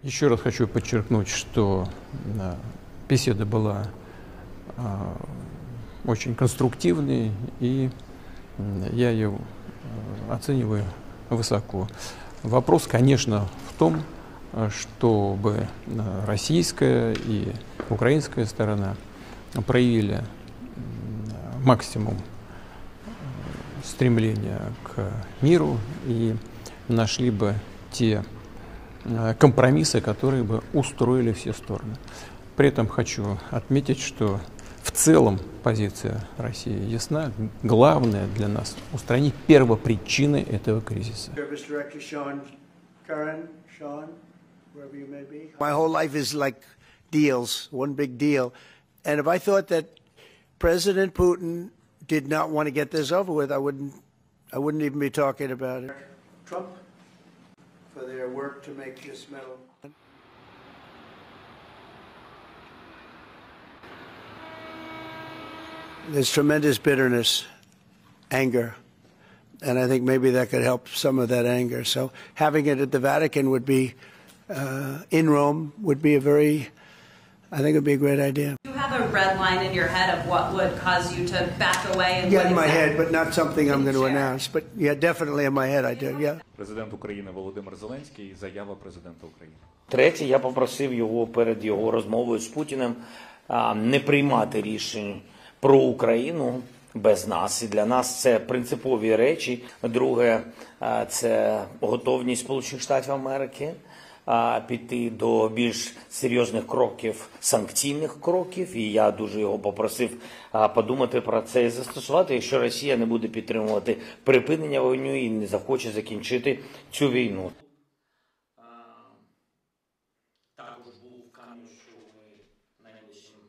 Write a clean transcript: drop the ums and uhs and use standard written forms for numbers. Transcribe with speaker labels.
Speaker 1: Еще раз хочу подчеркнуть, что беседа была очень конструктивной, и я ее оцениваю высоко. Вопрос, конечно, в том, чтобы российская и украинская сторона проявили максимум стремления к миру и нашли бы те компромиссы, которые бы устроили все стороны. При этом хочу отметить, что в целом позиция России ясна. Главное для нас — устранить первопричины этого кризиса.
Speaker 2: My whole life is like deals, one big deal. And if I thought that President Putin did not want to get this over with, I wouldn't even be talking about it. Trump, for their work to make this medal. There's tremendous bitterness, anger, and I think maybe that could help some of that anger. So having it at the Vatican would be, in Rome, would be I think it would be a great idea.
Speaker 3: Do you have a red line in your head of what would cause you to back away? And
Speaker 2: yeah, in my head, but not something I'm going to announce. But yeah, definitely in my head I do, yeah.
Speaker 4: Президент України Володимир Зеленський, заява президента України.
Speaker 5: Третє, я попросив його перед його розмовою з Путіним не приймати рішень про Україну без нас. І для нас це принципові речі. Друге, це готовність Сполучених Штатів Америки піти до більш серйозних кроків, санкційних кроків. І я дуже його попросив подумати про це і застосувати, якщо Росія не буде підтримувати припинення вогню і не захоче закінчити цю війну. Також був в Канню, що ми найближчим